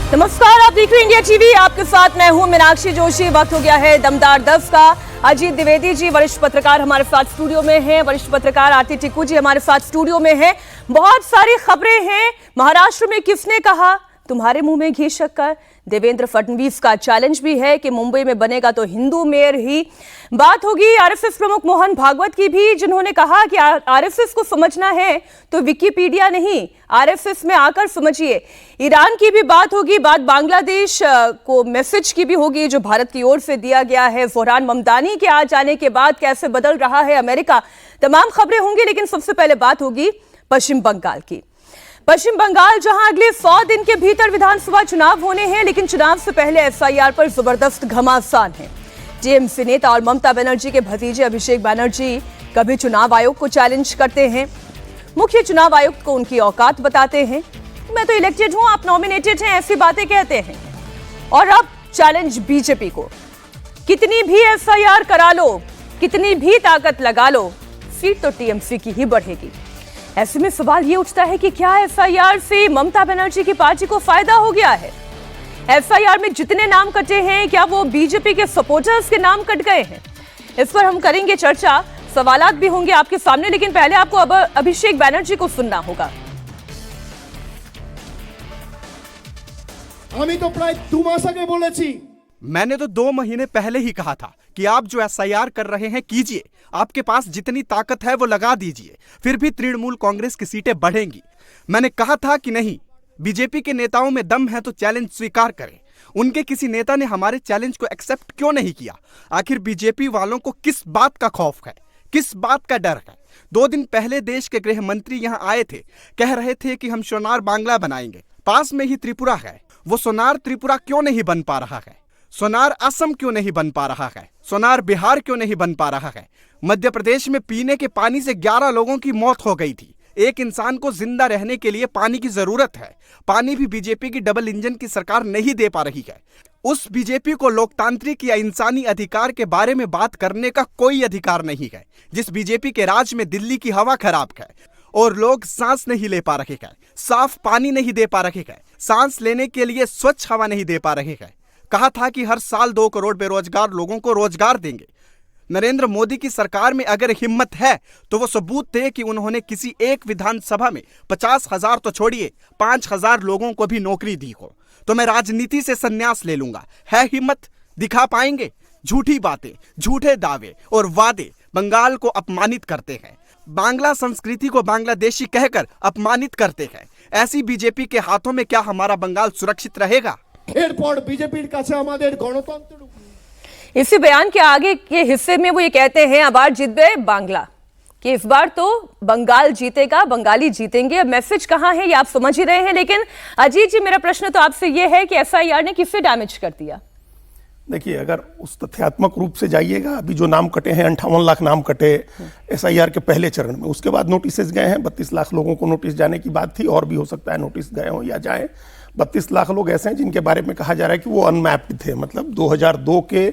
नमस्कार, आप देख रहे हैं इंडिया टीवी। आपके साथ मैं हूं मीनाक्षी जोशी। वक्त हो गया है दमदार 10 का। अजीत द्विवेदी जी वरिष्ठ पत्रकार हमारे साथ स्टूडियो में हैं। वरिष्ठ पत्रकार आरती टिक्कू जी हमारे साथ स्टूडियो में हैं। बहुत सारी खबरें हैं। महाराष्ट्र में किसने कहा तुम्हारे मुंह में घी शक्कर? देवेंद्र फडणवीस का चैलेंज भी है कि मुंबई में बनेगा तो हिंदू मेयर ही। बात होगी आरएसएस प्रमुख मोहन भागवत की भी, जिन्होंने कहा कि आरएसएस को समझना है तो विकिपीडिया नहीं, आरएसएस में आकर समझिए। ईरान की भी बात होगी। बात बांग्लादेश को मैसेज की भी होगी जो भारत की ओर से दिया गया है। फरहान ममदानी के आ जाने के बाद कैसे बदल रहा है अमेरिका, तमाम खबरें होंगी। लेकिन सबसे पहले बात होगी पश्चिम बंगाल की। पश्चिम बंगाल जहां अगले 100 दिन के भीतर विधानसभा चुनाव होने हैं, लेकिन चुनाव से पहले एफआईआर पर जबरदस्त घमासान है। टीएमसी नेता और ममता बनर्जी के भतीजे अभिषेक बनर्जी कभी चुनाव आयोग को चैलेंज करते हैं, मुख्य चुनाव आयुक्त को उनकी औकात बताते हैं। मैं तो इलेक्टेड हूं, आप नॉमिनेटेड हैं, ऐसी बातें कहते हैं। और अब चैलेंज बीजेपी को। कितनी भी एफआईआर करा लो, कितनी भी ताकत लगा लो, सीट तो टीएमसी की ही बढ़ेगी। ऐसे में सवाल ये उठता है कि क्या एफआईआर से ममता बनर्जी की पार्टी को फायदा हो गया है? एफआईआर में जितने नाम कटे हैं, क्या वो बीजेपी के सपोर्टर्स के नाम कट गए हैं? इस पर हम करेंगे चर्चा। सवालात भी होंगे आपके सामने, लेकिन पहले आपको अब अभिषेक बनर्जी को सुनना होगा। আমি তো প্রায় 2 মাস আগে বলেছি। मैंने तो 2 महीने पहले ही कहा था कि आप जो एसआईआर कर रहे हैं कीजिए, आपके पास जितनी ताकत है वो लगा दीजिए, फिर भी तृणमूल कांग्रेस की सीटें बढ़ेंगी। मैंने कहा था कि नहीं, बीजेपी के नेताओं में दम है तो चैलेंज स्वीकार करें। उनके किसी नेता ने हमारे चैलेंज को एक्सेप्ट क्यों नहीं किया? आखिर बीजेपी वालों को किस बात का खौफ है, किस बात का डर है? 2 दिन पहले देश के गृह मंत्री यहाँ आए थे, कह रहे थे कि हम सोनार बांग्ला बनाएंगे। पास में ही त्रिपुरा है, वो सोनार त्रिपुरा क्यों नहीं बन पा रहा है? सोनार असम क्यों नहीं बन पा रहा है? सोनार बिहार क्यों नहीं बन पा रहा है? मध्य प्रदेश में पीने के पानी से 11 लोगों की मौत हो गई थी। एक इंसान को जिंदा रहने के लिए पानी की जरूरत है। पानी भी बीजेपी की डबल इंजन की सरकार नहीं दे पा रही है। उस बीजेपी को लोकतांत्रिक या इंसानी अधिकार के बारे में बात करने का कोई अधिकार नहीं है। जिस बीजेपी के राज में दिल्ली की हवा खराब है और लोग सांस नहीं ले पा रहे हैं, साफ पानी नहीं दे पा रहे हैं, सांस लेने के लिए स्वच्छ हवा नहीं दे पा रहे हैं। कहा था कि हर साल 2 करोड़ बेरोजगार लोगों को रोजगार देंगे। नरेंद्र मोदी की सरकार में अगर हिम्मत है तो वो सबूत दे कि उन्होंने किसी एक विधानसभा में 50,000 तो छोड़िए 5,000 लोगों को भी नौकरी दी हो, तो मैं राजनीति से संन्यास ले लूंगा। है हिम्मत? दिखा पाएंगे? झूठी बातें, झूठे दावे और वादे बंगाल को अपमानित करते हैं, बांग्ला संस्कृति को बांग्लादेशी कहकर अपमानित करते हैं। ऐसी बीजेपी के हाथों में क्या हमारा बंगाल सुरक्षित रहेगा? এরপর বিজেপির কাছে আমাদের গণতন্ত্র। इसी बयान के आगे के हिस्से में वो ये कहते हैं अबार जीत गए बांग्ला, कि इस बार तो बंगाल जीतेगा, बंगाली जीतेंगे। अब मैसेज कहां है ये आप समझ ही रहे हैं। लेकिन अजीत जी, मेरा प्रश्न तो आपसे ये है कि एफआईआर ने किससे डैमेज कर दिया? देखिए, अगर उस तथ्यात्मक रूप से जाइएगा, अभी जो नाम कटे हैं 58 लाख नाम कटे एसआईआर के पहले चरण में, उसके बाद नोटिस गए हैं। 32 लाख लोगों को नोटिस जाने की बात थी, और भी हो सकता है नोटिस गए हों या जाए। 32 लाख लोग ऐसे हैं जिनके बारे में कहा जा रहा है कि वो अनमैप्ड थे, मतलब 2002 के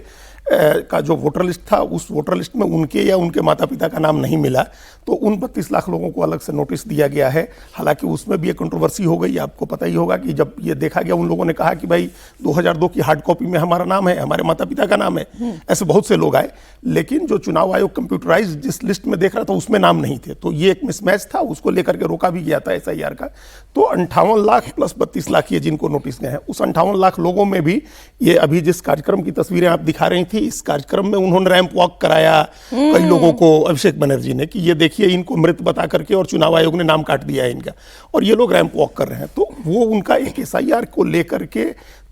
का जो वोटर लिस्ट था, उस वोटर लिस्ट में उनके या उनके माता पिता का नाम नहीं मिला। तो उन 32 लाख लोगों को अलग से नोटिस दिया गया है। हालांकि उसमें भी एक कंट्रोवर्सी हो गई। आपको पता ही होगा कि जब ये देखा गया, उन लोगों ने कहा कि भाई 2002 की हार्ड कॉपी में हमारा नाम है, हमारे माता पिता का नाम है। ऐसे बहुत से लोग आए, लेकिन जो चुनाव आयोग कंप्यूटराइज जिस लिस्ट में देख रहा था उसमें नाम नहीं थे। तो ये एक मिसमैच था, उसको लेकर के रोका भी गया था एसआईआर का। तो 58 लाख प्लस 32 लाख ये जिनको नोटिस गए हैं, उस 58 लाख लोगों में भी ये अभी जिस कार्यक्रम की तस्वीरें आप दिखा रही थी, इस कार्यक्रम में उन्होंने रैंप वॉक कराया कई लोगों को, अभिषेक बनर्जी ने, कि ये देखिए इनको मृत बता करके, और चुनाव आयोग ने नाम काट दिया है इनका, और ये लोग रैंप वॉक कर रहे हैं। तो वो उनका एक एसआईआर को लेकर के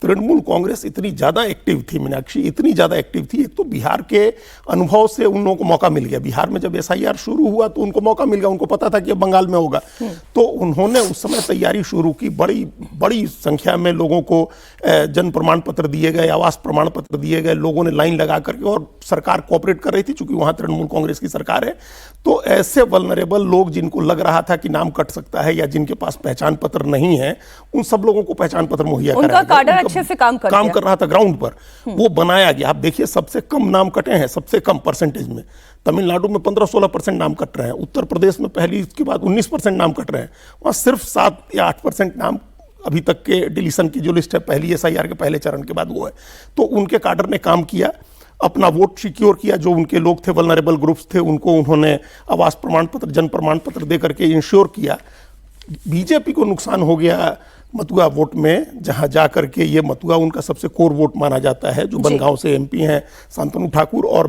तृणमूल कांग्रेस इतनी ज्यादा एक्टिव थी, मीनाक्षी, इतनी ज्यादा एक्टिव थी। एक तो बिहार के अनुभव से उन लोगों को मौका मिल गया। बिहार में जब एसआईआर शुरू हुआ तो उनको मौका मिल गया, उनको पता था कि अब बंगाल में होगा। तो उन्होंने उस समय तैयारी शुरू की। बड़ी बड़ी संख्या में लोगों को जन्म प्रमाण पत्र दिए गए, आवास प्रमाण पत्र दिए गए, लोगों ने लाइन लगा करके, और सरकार कोऑपरेट कर रही थी चूंकि वहां तृणमूल कांग्रेस की सरकार है। तो ऐसे वल्नरेबल लोग जिनको लग रहा था कि नाम कट सकता है या जिनके पास पहचान पत्र नहीं है, उन सब लोगों को पहचान पत्र मुहैया कराया गया। काडर अच्छे से काम कर रहा था ग्राउंड पर, वो बनाया गया। आप देखिए, सबसे कम नाम कटे हैं, सबसे कम परसेंटेज में तमिलनाडु में 15-16% नाम कट रहे हैं। उत्तर प्रदेश में पहली, इसके बाद 19% नाम कट रहे हैं। वहां सिर्फ 7 या 8% नाम अभी तक के डिलीशन की जो लिस्ट है पहली एसआईआर के पहले चरण के बाद वो है। तो उनके काडर ने काम किया, अपना वोट सिक्योर किया। जो उनके लोग थे, वल्नरेबल ग्रुप्स थे, उनको उन्होंने आवास प्रमाण पत्र, जन प्रमाण पत्र दे करके इंश्योर किया। बीजेपी को नुकसान हो गया मथुआ वोट में, जहां जा करके ये मथुआ उनका सबसे कोर वोट माना जाता है। जो बनगांव से एमपी हैं शांतनु ठाकुर, और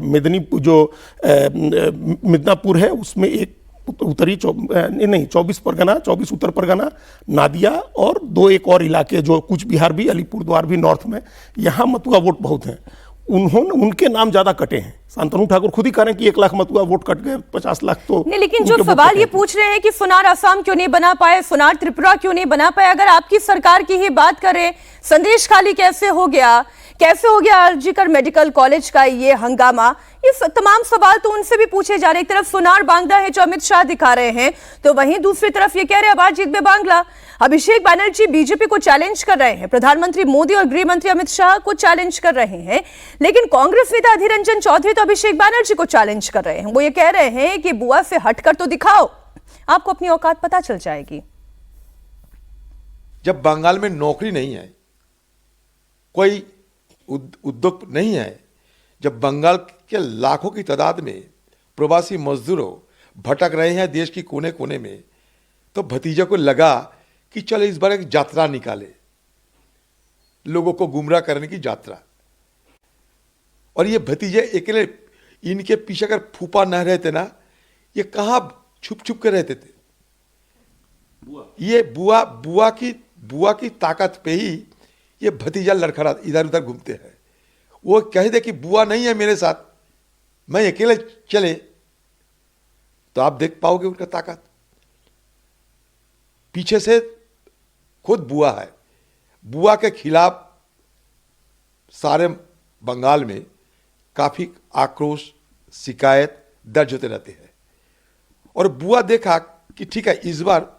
मिदनापुर है उसमें एक उत्तरी 24 परगना, 24 उत्तर परगना, नादिया और 2 एक और इलाके जो कुछ बिहार भी, अलीपुरद्वार भी नॉर्थ में, यहाँ मथुआ वोट बहुत हैं। उनके नाम ज्यादा कटे हैं। शांतनु ठाकुर खुद ही कह रहे हैं कि 1 लाख मथुआ वोट कट गए, 50 लाख तो नहीं। लेकिन जो सवाल ये पूछ रहे हैं कि फुनार असम क्यों नहीं बना पाए, फुनार त्रिपुरा क्यों नहीं बना पाए, अगर आपकी सरकार की ही बात करें, संदेश खाली कैसे हो गया आरजीकर मेडिकल कॉलेज का ये हंगामा, ये तमाम सवाल तो उनसे भी पूछे जा रहे हैं। एक तरफ फुनार बांग्ला है जो अमित शाह दिखा रहे हैं, तो वहीं दूसरी तरफ ये कह रहे हैं आबाद जीत में बांग्ला। अभिषेक बैनर्जी बीजेपी को चैलेंज कर रहे हैं, प्रधानमंत्री मोदी और गृह मंत्री अमित शाह को चैलेंज कर रहे हैं, लेकिन कांग्रेस नेता अधीर रंजन चौधरी तो अभिषेक बैनर्जी को चैलेंज कर रहे हैं। वो ये कह रहे हैं कि बुआ से हटकर तो दिखाओ, आपको अपनी औकात पता चल जाएगी। जब बंगाल में नौकरी नहीं है, कोई उद्योग नहीं है, जब बंगाल के लाखों की तादाद में प्रवासी मजदूरों भटक रहे हैं देश की कोने कोने में, तो भतीजे को लगा कि चलो इस बार एक यात्रा निकाले, लोगों को गुमराह करने की यात्रा। और ये भतीजे अकेले, इनके पीछे अगर फूफा न रहते ना, ये कहां छुप छुप के रहते थे। ये बुआ की ताकत पे ही ये भतीजा लड़खड़ा इधर उधर घूमते हैं। वो कह दे कि बुआ नहीं है मेरे साथ, मैं अकेले चले, तो आप देख पाओगे उनका ताकत। पीछे से खुद बुआ है, बुआ के खिलाफ सारे बंगाल में काफी आक्रोश, शिकायत दर्ज होते रहते हैं। और बुआ देखा कि ठीक है, इस बार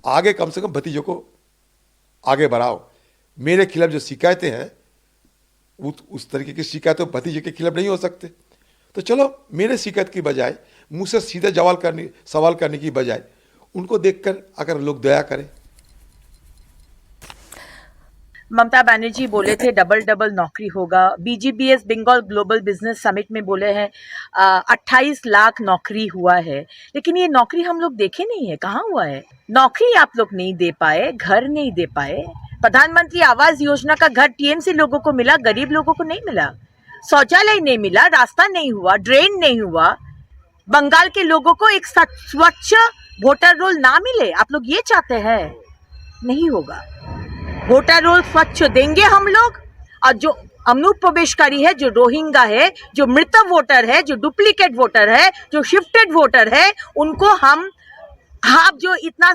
आगे कम से कम भतीजों को आगे बढ़ाओ, मेरे खिलाफ जो शिकायतें हैं उस तरीके की शिकायतें भतीजे के खिलाफ नहीं हो सकते, तो चलो मेरे शिकायत की बजाय, मुझसे सीधे सवाल करने की बजाय उनको देखकर अगर लोग दया करें। ममता बनर्जी बोले थे डबल नौकरी होगा। BGBS Bengal global business summit में बोले हैं 28 लाख नौकरी हुआ है, लेकिन ये नौकरी हम लोग देखे नहीं है, कहाँ हुआ है? नौकरी आप लोग नहीं दे पाए, घर नहीं दे पाए। प्रधानमंत्री आवास योजना का घर TMC लोगों को मिला, गरीब लोगों को नहीं मिला। शौचालय नहीं मिला, रास्ता नहीं हुआ, ड्रेन नहीं हुआ। बंगाल के लोगों को एक स्वच्छ वोटर रोल ना मिले, आप लोग ये चाहते हैं? नहीं होगा। वोटर रोल स्वच्छ देंगे हम लोग, और जो अमनूप प्रवेशकारी है, जो रोहिंगा है, जो मृत वोटर है, जो डुप्लीकेट वोटर है, जो शिफ्टेड वोटर है, उनको हम आप जो इतना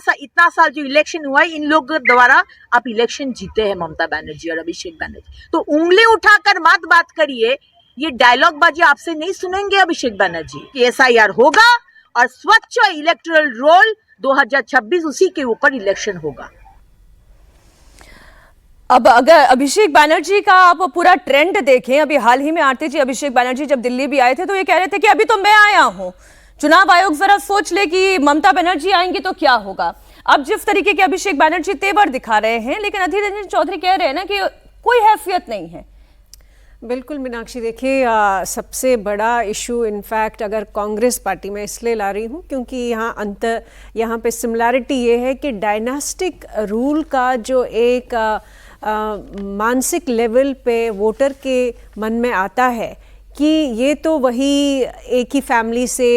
साल जो इलेक्शन हुआ है, इन लोगों द्वारा आप इलेक्शन जीते हैं ममता बनर्जी और अभिषेक बनर्जी। तो उंगली उठाकर मत बात करिए, ये डायलॉग बाजी आपसे नहीं सुनेंगे अभिषेक बनर्जी। SIR होगा और स्वच्छ इलेक्टोरल रोल 2026 उसी के ऊपर इलेक्शन होगा। अब अगर अभिषेक बैनर्जी का आप पूरा ट्रेंड देखें, अभी हाल ही में आरती जी अभिषेक बैनर्जी जब दिल्ली भी आए थे तो ये कह रहे थे कि अभी तो मैं आया हूं, चुनाव आयोग जरा सोच ले कि ममता बनर्जी आएंगी तो क्या होगा। अब जिस तरीके के अभिषेक बैनर्जी तेवर दिखा रहे हैं, लेकिन अधीर रंजन चौधरी कह रहे हैं ना कि कोई हैसियत नहीं है। बिल्कुल मीनाक्षी, देखिए सबसे बड़ा इशू इनफैक्ट अगर कांग्रेस पार्टी में इसलिए ला रही हूँ क्योंकि यहाँ पे सिमिलैरिटी ये है कि डायनास्टिक रूल का जो एक मानसिक लेवल पे वोटर के मन में आता है कि ये तो वही एक ही फैमिली से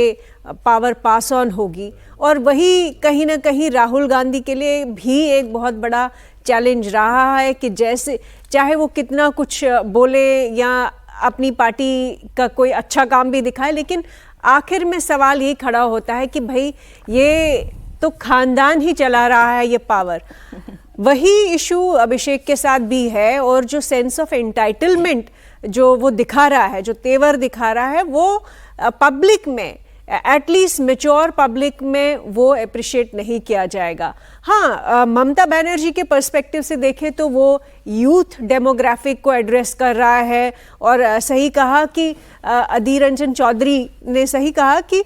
पावर पास ऑन होगी, और वही कहीं ना कहीं राहुल गांधी के लिए भी एक बहुत बड़ा चैलेंज रहा है कि जैसे चाहे वो कितना कुछ बोले या अपनी पार्टी का कोई अच्छा काम भी दिखाए, लेकिन आखिर में सवाल ये खड़ा होता है कि भाई ये तो खानदान ही चला रहा है ये पावर। वही इशू अभिषेक के साथ भी है, और जो सेंस ऑफ एंटाइटलमेंट जो वो दिखा रहा है, जो तेवर दिखा रहा है, वो पब्लिक में एटलीस्ट मैच्योर पब्लिक में वो अप्रिशिएट नहीं किया जाएगा। हाँ, ममता बनर्जी के पर्सपेक्टिव से देखें तो वो यूथ डेमोग्राफिक को एड्रेस कर रहा है, और सही कहा कि अधीर रंजन चौधरी ने सही कहा कि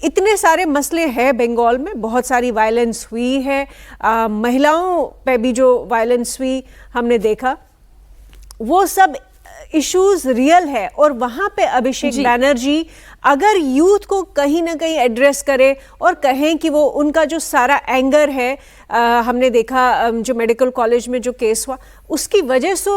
इतने सारे मसले हैं बंगाल में, बहुत सारी वायलेंस हुई है, महिलाओं पे भी जो वायलेंस हुई हमने देखा, वो सब इश्यूज रियल है। और वहाँ पे अभिषेक बैनर्जी अगर यूथ को कहीं ना कहीं एड्रेस करे और कहें कि वो उनका जो सारा एंगर है, हमने देखा जो मेडिकल कॉलेज में जो केस हुआ उसकी वजह से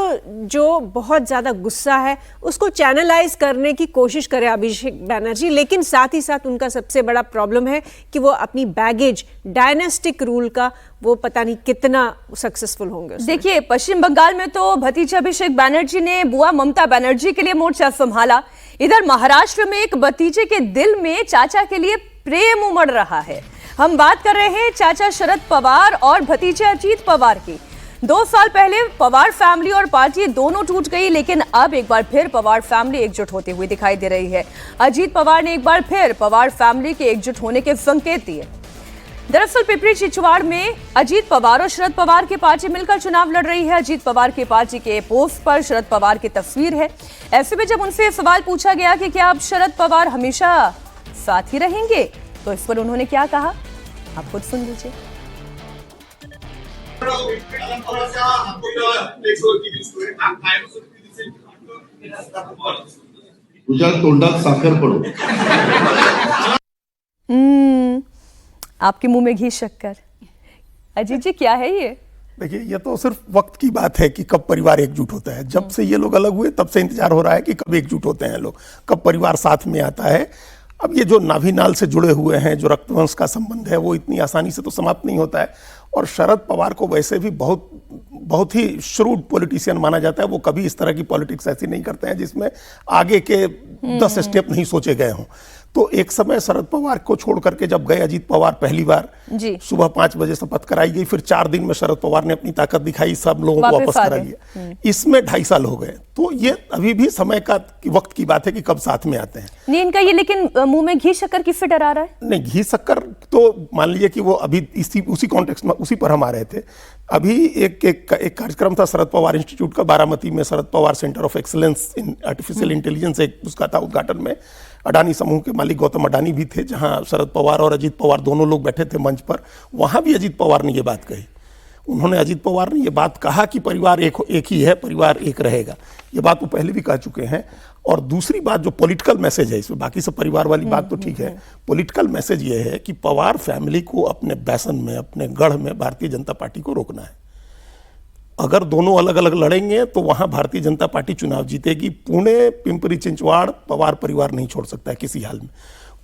जो बहुत ज़्यादा गुस्सा है उसको चैनलाइज करने की कोशिश करे अभिषेक बैनर्जी। लेकिन साथ ही साथ उनका सबसे बड़ा प्रॉब्लम है कि वो अपनी बैगेज डायनेस्टिक रूल का वो पता नहीं कितना सक्सेसफुल होंगे। देखिए, पश्चिम बंगाल में तो भतीजे अभिषेक बैनर्जी ने बुआ ममता बनर्जी के लिए मोर्चा संभाला, इधर महाराष्ट्र में एक भतीजे के दिल में चाचा के लिए प्रेम उमड़ रहा है। हम बात कर रहे हैं चाचा शरद पवार और भतीजे अजीत पवार की। 2 साल पहले पवार फैमिली और पार्टी दोनों टूट गई, लेकिन अब एक बार फिर पवार फैमिली एकजुट होती हुई दिखाई दे रही है। अजीत पवार ने एक बार फिर पवार फैमिली के एकजुट होने के संकेत दिए। दरअसल पिपरी चिचवाड़ में अजीत पवार और शरद पवार की पार्टी मिलकर चुनाव लड़ रही है। अजीत पवार की पार्टी के पोस्ट पर शरद पवार की तस्वीर है। ऐसे में जब उनसे सवाल पूछा गया कि क्या अब शरद पवार हमेशा साथ ही रहेंगे, तो इस पर उन्होंने क्या कहा, आप खुद सुन लीजिए। तुझ्या तोंडात साखर पडो। आपके मुंह में घी शक्कर। अजीत जी, क्या है ये? देखिए, ये तो सिर्फ वक्त की बात है कि कब परिवार एकजुट होता है। जब से ये लोग अलग हुए तब से इंतजार हो रहा है कि कब एकजुट होते हैं लोग, कब परिवार साथ में आता है। अब ये जो नाभि नाल से जुड़े हुए हैं, जो रक्तवंश का संबंध है, वो इतनी आसानी से तो समाप्त नहीं होता है। और शरद पवार को वैसे भी बहुत ही श्रूड पॉलिटिशियन माना जाता है। वो कभी इस तरह की पॉलिटिक्स ऐसी नहीं करते हैं जिसमें आगे के 10 स्टेप नहीं सोचे गए हों। तो एक समय शरद पवार को छोड़ करके जब गए अजीत पवार, पहली बार सुबह 5 बजे शपथ कराई गई, फिर 4 दिन में शरद पवार ने अपनी ताकत दिखाई, सब लोगों को वापस करा लिया। इसमें 2.5 साल हो गए। तो ये अभी भी समय का वक्त की बात है कि कब साथ में आते हैं। नहीं, इनका ये लेकिन मुंह में घी शक्कर किससे डरा रहा है? नहीं, घी शक्कर तो मान लीजिए कि वो अभी उसी कॉन्टेक्स्ट में उसी पर हम आ रहे थे। अभी एक कार्यक्रम था शरद पवार इंस्टीट्यूट का बारामती में, Sharad Pawar centre of excellence in artificial intelligence, एक उसका था उद्घाटन में। अडानी समूह के मालिक गौतम अडानी भी थे, जहां शरद पवार और अजीत पवार दोनों लोग बैठे थे मंच पर। वहां भी अजीत पवार ने ये बात कही। उन्होंने, अजीत पवार ने ये बात कहा कि परिवार एक ही है, परिवार एक रहेगा। ये बात वो पहले भी कह चुके हैं। और दूसरी बात जो पॉलिटिकल मैसेज है इसमें, बाकी सब परिवार वाली बात तो ठीक है, पॉलिटिकल मैसेज ये है कि पवार फैमिली को अपने बैसन में, अपने गढ़ में भारतीय जनता पार्टी को रोकना है। अगर दोनों अलग अलग लड़ेंगे तो वहां भारतीय जनता पार्टी चुनाव जीतेगी। पुणे, पिंपरी चिंचवाड़ पवार परिवार नहीं छोड़ सकता है किसी हाल में।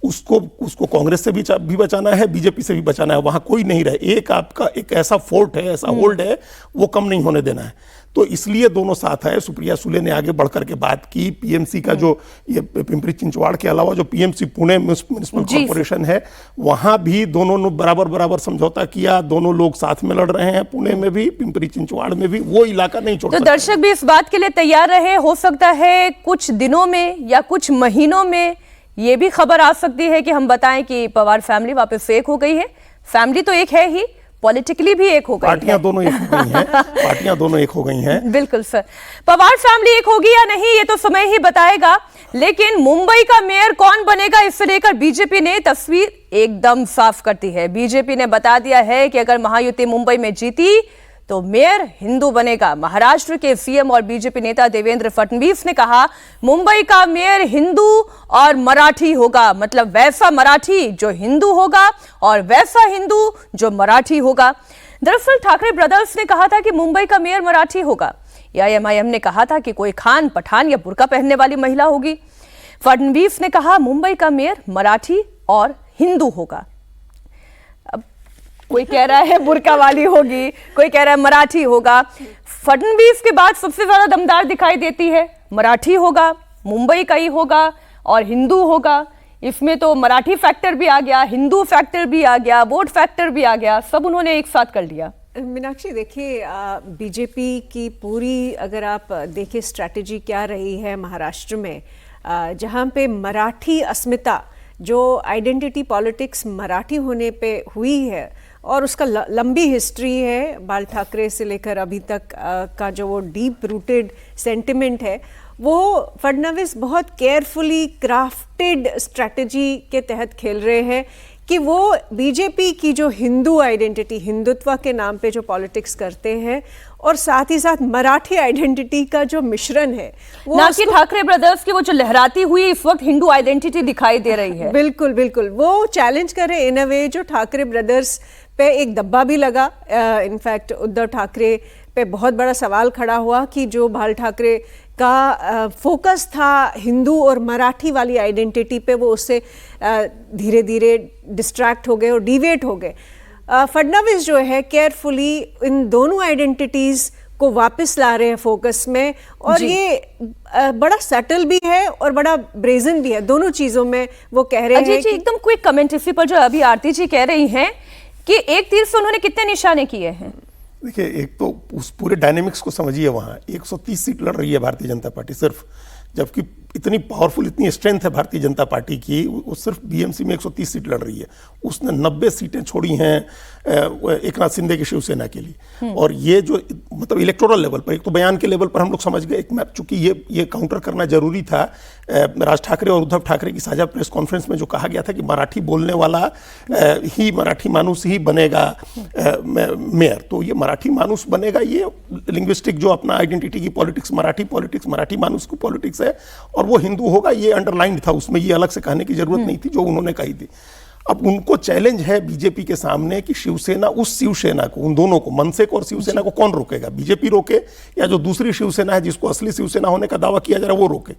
उसको कांग्रेस से भी बचाना है, बीजेपी से भी बचाना है। वहां कोई नहीं रहे। एक आपका एक ऐसा फोर्ट है, ऐसा होल्ड है, वो कम नहीं होने देना है। तो इसलिए दोनों साथ है। सुप्रिया सुले ने आगे बढ़कर के बात की। पीएमसी का जो ये पिंपरी चिंचवाड़ के अलावा जो पीएमसी पुणे म्युनिसिपल कॉर्पोरेशन है, वहां भी दोनों ने बराबर समझौता किया। दोनों लोग साथ में लड़ रहे हैं, पुणे में भी, पिंपरी चिंचवाड़ में भी। वो इलाका नहीं छोड़ तो सकते। दर्शक भी इस बात के लिए तैयार रहे, हो सकता है कुछ दिनों में या कुछ महीनों में ये भी खबर आ सकती है कि हम बताएं कि पवार फैमिली वापस एक हो गई है। फैमिली तो एक है ही, पॉलिटिकली भी एक हो गई है। पार्टियां दोनों एक हो गई हैं। पार्टियां दोनों एक हो गई हैं। बिल्कुल सर। पवार फैमिली एक होगी या नहीं, ये तो समय ही बताएगा। लेकिन मुंबई का मेयर कौन बनेगा, इससे लेकर बीजेपी ने तस्वीर एकदम साफ कर दी है। बीजेपी ने बता दिया है कि अगर महायुति मुंबई में जीती तो मेयर हिंदू बनेगा। महाराष्ट्र के सीएम और बीजेपी नेता देवेंद्र फडणवीस ने कहा, मुंबई का मेयर हिंदू और मराठी होगा। मतलब वैसा मराठी जो हिंदू होगा और वैसा हिंदू जो मराठी होगा। दरअसल ठाकरे ब्रदर्स ने कहा था कि मुंबई का मेयर मराठी होगा। एआईएमआईएम ने कहा था कि कोई खान, पठान या बुर्का पहनने वाली महिला होगी। फडणवीस ने कहा मुंबई का मेयर मराठी और हिंदू होगा। कोई कह रहा है बुर्का वाली होगी, कोई कह रहा है मराठी होगा। फडणवीस के बाद सबसे ज्यादा दमदार दिखाई देती है मराठी होगा, मुंबई का ही होगा और हिंदू होगा। इसमें तो मराठी फैक्टर भी आ गया, हिंदू फैक्टर भी आ गया, वोट फैक्टर भी आ गया, सब उन्होंने एक साथ कर लिया। मीनाक्षी, देखिए बीजेपी की पूरी अगर आप देखिए स्ट्रैटेजी क्या रही है महाराष्ट्र में, जहाँ पे मराठी अस्मिता, जो आइडेंटिटी पॉलिटिक्स मराठी होने पे हुई है और उसका लंबी हिस्ट्री है, बाल ठाकरे से लेकर अभी तक का जो वो डीप रूटेड सेंटिमेंट है, वो फडणवीस बहुत केयरफुली क्राफ्टेड स्ट्रैटेजी के तहत खेल रहे हैं कि वो बीजेपी की जो हिंदू आइडेंटिटी, हिंदुत्व के नाम पे जो पॉलिटिक्स करते हैं, और साथ ही साथ मराठी आइडेंटिटी का जो मिश्रण है, वो ना कि ठाकरे ब्रदर्स की वो जो लहराती हुई इस वक्त हिंदू आइडेंटिटी दिखाई दे रही है। बिल्कुल बिल्कुल, वो चैलेंज कर रहे इन अ वे जो ठाकरे ब्रदर्स पे एक दब्बा भी लगा। इनफैक्ट उद्धव ठाकरे पे बहुत बड़ा सवाल खड़ा हुआ कि जो बाल ठाकरे का फोकस था हिंदू और मराठी वाली आइडेंटिटी पे, वो उससे धीरे धीरे डिस्ट्रैक्ट हो गए और डिवेट हो गए। फडणवीस जो है केयरफुली इन दोनों आइडेंटिटीज को वापस ला रहे हैं फोकस में, और ये बड़ा सटल भी है और बड़ा ब्रेजन भी है, दोनों चीजों में वो कह रहे हैं। एकदम क्विक कमेंट इसी पर जो अभी आरती जी कह रही हैं कि एक तीर से उन्होंने कितने निशाने किए हैं। देखिए, एक तो उस पूरे डायनेमिक्स को समझिए। वहाँ 130 सीट लड़ रही है भारतीय जनता पार्टी सिर्फ, जबकि इतनी पावरफुल, इतनी स्ट्रेंथ है भारतीय जनता पार्टी की, वो सिर्फ बीएमसी में 130 सीट लड़ रही है। उसने 90 सीटें छोड़ी हैं एक नाथ शिंदे की शिवसेना के लिए। और ये जो मतलब इलेक्टोरल लेवल पर, एक तो बयान के लेवल पर हम लोग समझ गए, एक मैप, चूंकि ये काउंटर करना जरूरी था राज ठाकरे और उद्धव ठाकरे की साझा प्रेस कॉन्फ्रेंस में जो कहा गया था कि मराठी बोलने वाला ही, मराठी मानुस ही बनेगा मेयर। तो ये मराठी मानुस बनेगा, ये लिंग्विस्टिक जो अपना आइडेंटिटी की पॉलिटिक्स, मराठी मानुस की पॉलिटिक्स है, और वो हिंदू होगा, ये अंडरलाइंड था उसमें, ये अलग से कहने की जरूरत नहीं थी जो उन्होंने कही थी। अब उनको चैलेंज है बीजेपी के सामने कि शिवसेना, उस शिवसेना को, उन दोनों को, मनसे को और शिवसेना को कौन रोकेगा? बीजेपी रोके या जो दूसरी शिवसेना है जिसको असली शिवसेना होने का दावा किया जा रहा है वो रोके?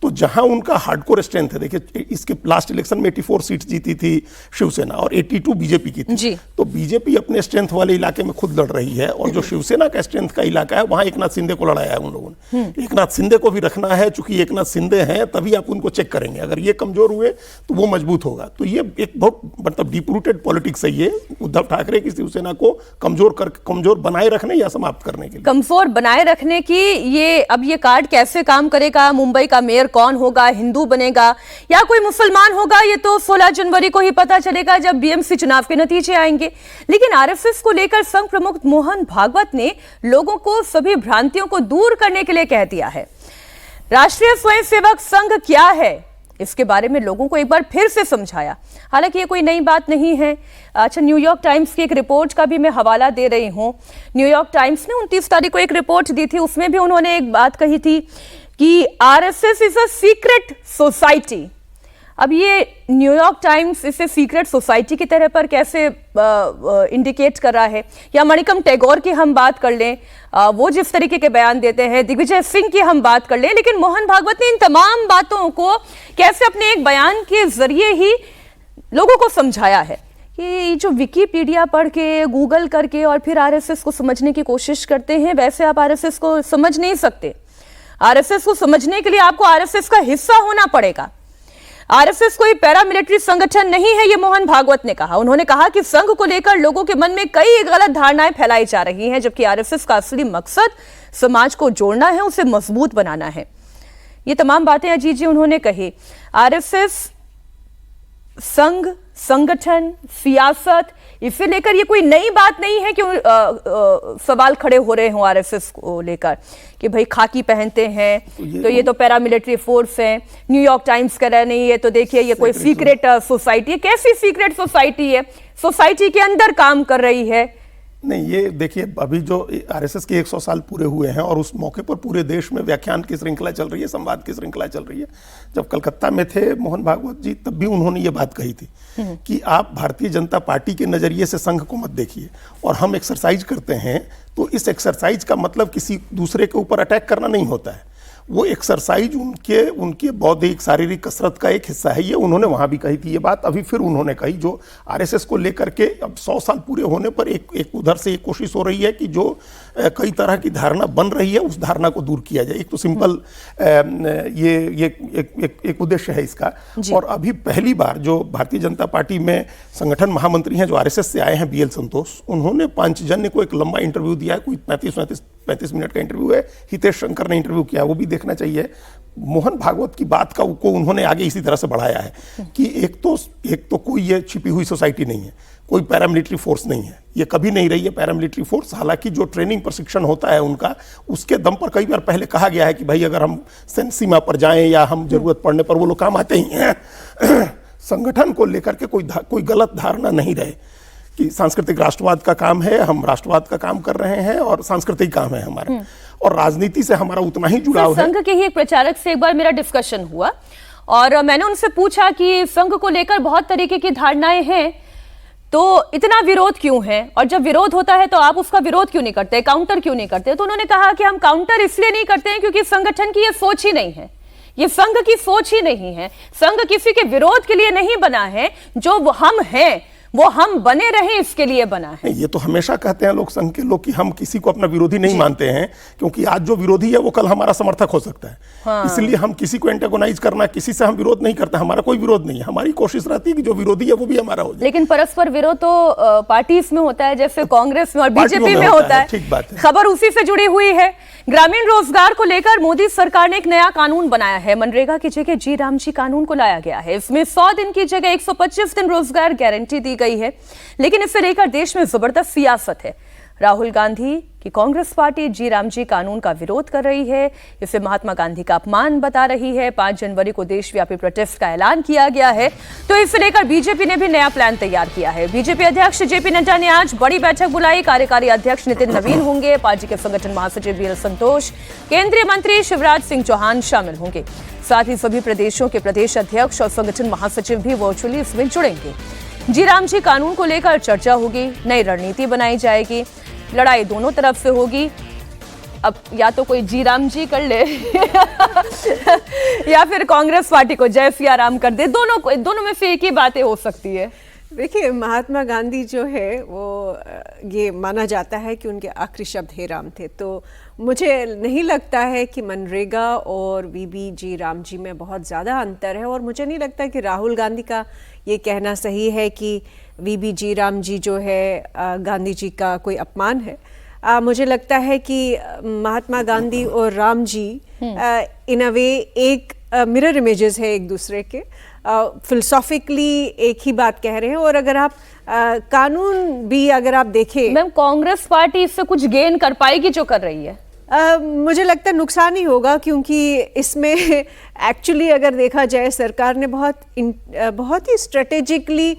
तो जहां उनका हार्डकोर स्ट्रेंथ है, देखिए इसके लास्ट इलेक्शन में 84 सीट जीती थी शिवसेना और 82 बीजेपी की थी। तो बीजेपी अपने स्ट्रेंथ वाले इलाके में खुद लड़ रही है, और जो शिवसेना का स्ट्रेंथ का इलाका है वहां एकनाथ शिंदे को लड़ाया है उन लोगों ने। एकनाथ शिंदे को भी रखना है, चूंकि एकनाथ शिंदे हैं तभी आप उनको चेक करेंगे। अगर ये कमजोर हुए तो वो मजबूत होगा। तो ये एक बहुत मतलब डीप रूटेड पॉलिटिक्स है ये, उद्धव ठाकरे की शिवसेना को कमजोर बनाए रखने या समाप्त करने के लिए। कमजोर बनाए रखने की ये, अब ये कार्ड कैसे काम करेगा? मुंबई का मेयर कौन होगा? हिंदू बनेगा या कोई मुसलमान होगा? ये तो 16 जनवरी को ही पता चलेगा जब बीएमसी चुनाव के नतीजे आएंगे। लेकिन आरएसएस को लेकर संघ प्रमुख मोहन भागवत ने लोगों को सभी भ्रांतियों को दूर करने के लिए कह दिया है। राष्ट्रीय स्वयंसेवक संघ क्या है, इसके बारे में लोगों को एक बार फिर से समझाया। हालांकि ये कोई नई बात नहीं है। अच्छा, न्यूयॉर्क टाइम्स की एक रिपोर्ट का भी मैं हवाला दे रही हूं। न्यूयॉर्क टाइम्स ने 29 तारीख को एक रिपोर्ट दी थी, उसमें भी उन्होंने एक बात कही थी कि RSS is a secret society. अब ये न्यूयॉर्क टाइम्स इसे सीक्रेट सोसाइटी की तरह पर कैसे इंडिकेट कर रहा है? या मणिकम टैगोर की हम बात कर लें, वो जिस तरीके के बयान देते हैं, दिग्विजय सिंह की हम बात कर लें, लेकिन मोहन भागवत ने इन तमाम बातों को कैसे अपने एक बयान के जरिए ही लोगों को समझाया है कि जो विकिपीडिया पढ़ के, गूगल करके और फिर आरएसएस को समझने की कोशिश करते हैं, वैसे आप आरएसएस को समझ नहीं सकते। आरएसएस को समझने के लिए आपको आरएसएस का हिस्सा होना पड़ेगा। आरएसएस कोई पैरामिलिट्री संगठन नहीं है, ये मोहन भागवत ने कहा। उन्होंने कहा कि संघ को लेकर लोगों के मन में कई गलत धारणाएं फैलाई जा रही हैं, जबकि आरएसएस का असली मकसद समाज को जोड़ना है, उसे मजबूत बनाना है। ये तमाम बातें अजीत जी उन्होंने कही। आरएसएस, संघ, संगठन, सियासत, इसे लेकर ये कोई नई बात नहीं है कि सवाल खड़े हो रहे हों आरएसएस को लेकर कि भाई खाकी पहनते हैं तो ये तो पैरामिलिट्री फोर्स है। न्यूयॉर्क टाइम्स कह रहा नहीं है तो देखिए ये कोई सीक्रेट सोसाइटी है। कैसी सीक्रेट सोसाइटी है? सोसाइटी के अंदर काम कर रही है। नहीं, ये देखिए, अभी जो आरएसएस के 100 साल पूरे हुए हैं और उस मौके पर पूरे देश में व्याख्यान की श्रृंखला चल रही है, संवाद की श्रृंखला चल रही है। जब कलकत्ता में थे मोहन भागवत जी, तब भी उन्होंने ये बात कही थी कि आप भारतीय जनता पार्टी के नजरिए से संघ को मत देखिए, और हम एक्सरसाइज करते हैं तो इस एक्सरसाइज का मतलब किसी दूसरे के ऊपर अटैक करना नहीं होता है। वो एक्सरसाइज उनके बौद्धिक शारीरिक कसरत का एक हिस्सा है। ये उन्होंने वहां भी कही थी ये बात, अभी फिर उन्होंने कही। जो आरएसएस को लेकर के अब 100 साल पूरे होने पर एक उधर से एक कोशिश हो रही है कि जो कई तरह की धारणा बन रही है उस धारणा को दूर किया जाए। एक तो सिंपल ये एक उद्देश्य है इसका। और अभी पहली बार जो भारतीय जनता पार्टी में संगठन महामंत्री हैं जो आरएसएस से आए हैं, बीएल संतोष, उन्होंने पांचजन्य को एक लंबा इंटरव्यू दिया है। कोई 35 मिनट का इंटरव्यू है। हितेश शंकर ने इंटरव्यू किया, वो भी देखना चाहिए, मोहन भागवत की बात का को उन्होंने आगे इसी तरह से बढ़ाया है कि एक तो कोई ये छिपी हुई सोसाइटी नहीं है, कोई पैरामिलिट्री फोर्स नहीं है, ये कभी नहीं रही है पैरामिलिट्री फोर्स। हालांकि जो ट्रेनिंग प्रशिक्षण होता है उनका, उसके दम पर कई बार पहले कहा गया है कि भाई अगर हम सीमा पर जाएं या हम जरूरत पड़ने पर वो लोग काम आते ही हैं। संगठन को लेकर के कोई गलत धारणा नहीं रहे कि सांस्कृतिक राष्ट्रवाद का काम है, हम राष्ट्रवाद का काम कर रहे हैं और सांस्कृतिक काम है हमारा, और राजनीति से हमारा उतना ही जुड़ाव है। संघ के ही एक प्रचारक से एक बार मेरा डिस्कशन हुआ और मैंने उनसे पूछा कि संघ को लेकर बहुत तरीके की धारणाएं हैं, तो इतना विरोध क्यों है, और जब विरोध होता है तो आप उसका विरोध क्यों नहीं करते, काउंटर क्यों नहीं करते? तो उन्होंने कहा कि हम काउंटर इसलिए नहीं करते हैं क्योंकि संगठन की ये सोच ही नहीं है, ये संघ की सोच ही नहीं है। संघ किसी के विरोध के लिए नहीं बना है, जो हम हैं वो हम बने रहे इसके लिए बना है। ये तो हमेशा कहते हैं लोग, संघ के लोग, कि हम किसी को अपना विरोधी नहीं मानते हैं, क्योंकि आज जो विरोधी है वो कल हमारा समर्थक हो सकता है। हाँ। इसलिए हम किसी को एंटेगोनाइज करना, किसी से हम विरोध नहीं करते, हमारा कोई विरोध नहीं है। हमारी कोशिश रहती है कि जो विरोधी है वो भी हमारा हो जाए। लेकिन परस्पर विरोध तो पार्टीज में होता है, जैसे कांग्रेस में और बीजेपी में होता है। ठीक बात है। खबर उसी से जुड़ी हुई है। ग्रामीण रोजगार को लेकर मोदी सरकार ने एक नया कानून बनाया है। मनरेगा की जगह जी राम जी कानून को लाया गया है। इसमें 100 दिन की जगह 125 दिन रोजगार गारंटी दी गई है, लेकिन इसे लेकर देश में जबरदस्त सियासत है। राहुल गांधी की कांग्रेस पार्टी जी राम जी कानून का विरोध कर रही है, इसे महात्मा गांधी का अपमान बता रही है। 5 जनवरी को देशव्यापी प्रोटेस्ट का ऐलान किया गया है, तो इसे लेकर बीजेपी ने भी नया प्लान तैयार किया है। बीजेपी अध्यक्ष जेपी नड्डा ने आज बड़ी बैठक बुलाई। कार्यकारी अध्यक्ष नितिन नवीन होंगे, पार्टी के संगठन महासचिव वीएल संतोष, केंद्रीय मंत्री शिवराज सिंह चौहान शामिल होंगे। साथ ही सभी प्रदेशों के प्रदेश अध्यक्ष और संगठन महासचिव भी वर्चुअली इसमें जुड़ेंगे। जी राम जी कानून को लेकर चर्चा होगी, नई रणनीति बनाई जाएगी, लड़ाई दोनों तरफ से होगी। अब या तो कोई जी राम जी कर ले या फिर कांग्रेस पार्टी को जय सिया राम कर दे, दोनों में से एक ही बातें हो सकती है। देखिए, महात्मा गांधी जो है वो ये माना जाता है कि उनके आखिरी शब्द हे राम थे, तो मुझे नहीं लगता है कि मनरेगा और वीबी जी राम जी में बहुत ज़्यादा अंतर है, और मुझे नहीं लगता कि राहुल गांधी का ये कहना सही है कि वीबी जी राम जी जो है गांधी जी का कोई अपमान है। मुझे लगता है कि महात्मा गांधी और राम जी इन अ वे एक मिरर इमेजेस है एक दूसरे के, फिलोसॉफिकली एक ही बात कह रहे हैं। और अगर आप कानून भी अगर आप देखें, मैम कांग्रेस पार्टी इससे कुछ गेन कर पाएगी जो कर रही है? मुझे लगता है नुकसान ही होगा, क्योंकि इसमें एक्चुअली अगर देखा जाए सरकार ने बहुत ही स्ट्रेटेजिकली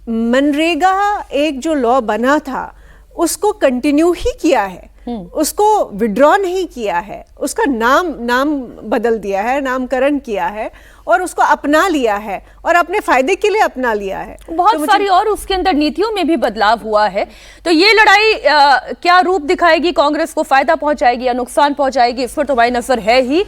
मनरेगा एक जो लॉ बना था उसको कंटिन्यू ही किया है, उसको विड्रॉ नहीं किया है, उसका नाम बदल दिया है, नामकरण किया है और उसको अपना लिया है और अपने फायदे के लिए अपना लिया है। बहुत सारी और उसके अंदर नीतियों में भी बदलाव हुआ है। तो ये लड़ाई क्या रूप दिखाएगी, कांग्रेस को फायदा पहुंचाएगी या नुकसान पहुंचाएगी, इस पर तो हमारी नजर है ही।